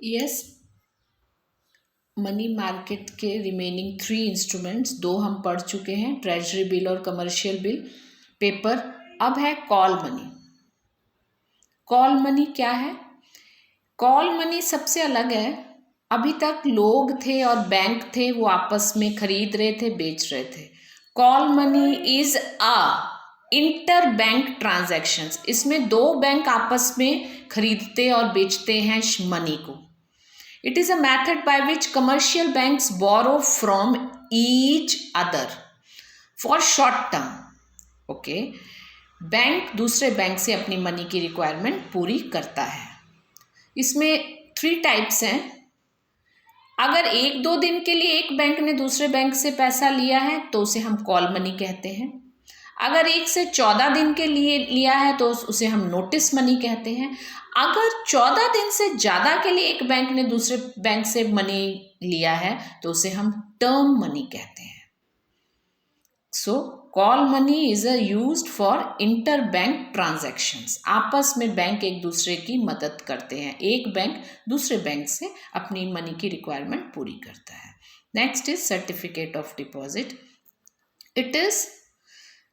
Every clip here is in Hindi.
यस, मनी मार्केट के रिमेनिंग 3 इंस्ट्रूमेंट्स, 2 हम पढ़ चुके हैं, ट्रेजरी बिल और कमर्शियल बिल पेपर। अब है कॉल मनी। कॉल मनी क्या है? कॉल मनी सबसे अलग है। अभी तक लोग थे और बैंक थे, वो आपस में खरीद रहे थे, बेच रहे थे। Call money is a inter bank transactions. इसमें 2 बैंक आपस में खरीदते और बेचते हैं मनी को। It is a method by which commercial banks borrow from each other for short term. Okay. Bank दूसरे बैंक से अपनी मनी की रिक्वायरमेंट पूरी करता है। इसमें 3 टाइप्स हैं। अगर 1-2 दिन के लिए एक बैंक ने दूसरे बैंक से पैसा लिया है तो उसे हम कॉल मनी कहते हैं। अगर 1 से 14 दिन के लिए लिया है तो उसे हम नोटिस मनी कहते हैं। अगर 14 दिन से ज़्यादा के लिए एक बैंक ने दूसरे बैंक से मनी लिया है तो उसे हम टर्म मनी कहते हैं। So call money is used for interbank transactions. आपस में बैंक एक दूसरे की मदद करते हैं। एक बैंक दूसरे बैंक से अपनी मनी की रिक्वायरमेंट पूरी करता है। Next is certificate of deposit. It is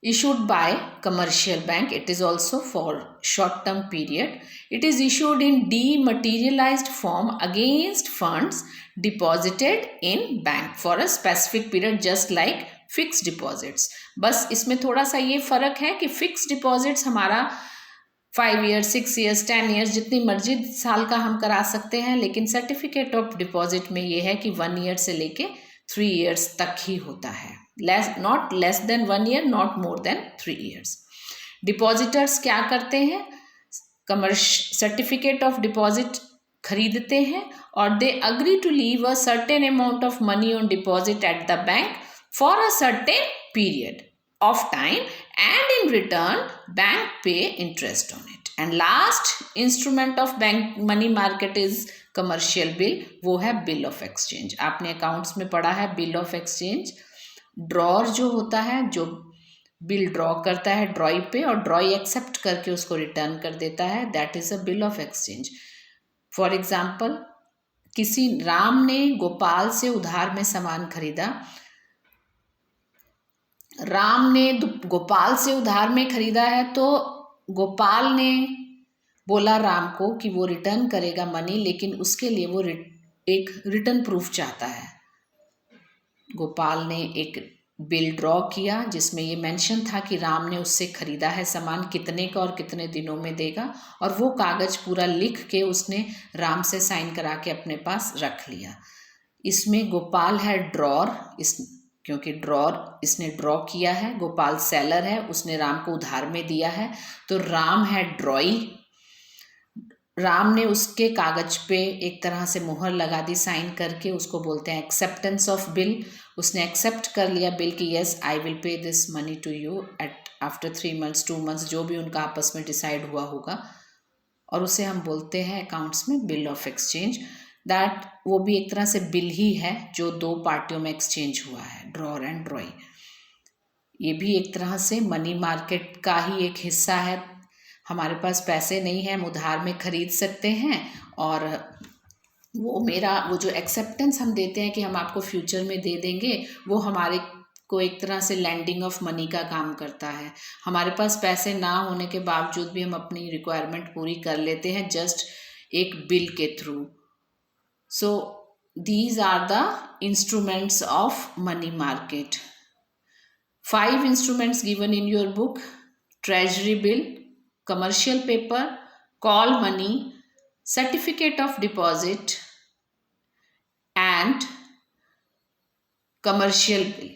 issued by commercial bank. It is also for short term period. It is issued in dematerialized form against funds deposited in bank for a specific period, just like fixed deposits. बस इसमें थोड़ा सा ये फर्क है कि फिक्स डिपॉजिट्स हमारा 5 years, 6 years, 10 years जितनी मर्जी साल का हम करा सकते हैं, लेकिन सर्टिफिकेट ऑफ डिपॉजिट में ये है कि 1 year से लेके 3 years तक ही होता है। Not less than 1 year, not more than 3 years। Depositors क्या करते हैं? सर्टिफिकेट ऑफ डिपॉजिट खरीदते हैं और they agree to leave a certain amount of money on deposit at the bank for a certain period of time, and in return bank pay interest on it. And last instrument of bank money market is commercial bill. वो है bill of exchange। आपने accounts में पढ़ा है bill of exchange। ड्रॉर जो होता है, जो बिल ड्रॉ करता है ड्रॉई पे और ड्रॉई एक्सेप्ट करके उसको रिटर्न कर देता है, that is a bill of exchange. For example, किसी राम ने गोपाल से उधार में सामान खरीदा। राम ने गोपाल से उधार में खरीदा है तो गोपाल ने बोला राम को कि वो रिटर्न करेगा मनी, लेकिन उसके लिए वो एक रिटर्न प्रूफ चाहता है। गोपाल ने एक बिल ड्रॉ किया जिसमें ये मेंशन था कि राम ने उससे खरीदा है सामान, कितने का और कितने दिनों में देगा, और वो कागज पूरा लिख के उसने राम से साइन करा के अपने पास रख लिया। इसमें गोपाल है ड्रॉर, क्योंकि ड्रॉर इसने ड्रॉ किया है। गोपाल सेलर है, उसने राम को उधार में दिया है, तो राम है ड्रॉई। राम ने उसके कागज पे एक तरह से मुहर लगा दी साइन करके, उसको बोलते हैं एक्सेप्टेंस ऑफ बिल। उसने एक्सेप्ट कर लिया बिल कि yes I will pay this money to you at after 3 months 2 months, जो भी उनका आपस में डिसाइड हुआ होगा, और उसे हम बोलते हैं अकाउंट्स में बिल ऑफ एक्सचेंज। दैट वो भी एक तरह से बिल ही है जो 2 पार्टियों में एक्सचेंज हुआ है, ड्रॉर एंड ड्रॉई। ये भी एक तरह से मनी मार्केट का ही एक हिस्सा है। हमारे पास पैसे नहीं हैं, हम उधार में खरीद सकते हैं, और वो जो एक्सेप्टेंस हम देते हैं कि हम आपको फ्यूचर में दे देंगे, वो हमारे को एक तरह से लैंडिंग ऑफ मनी का काम करता है। हमारे पास पैसे ना होने के बावजूद भी हम अपनी रिक्वायरमेंट पूरी कर लेते हैं जस्ट एक बिल के through. So these are the instruments of money market. 5 instruments given in your book: treasury bill, commercial paper, call money, certificate of deposit, and commercial bill.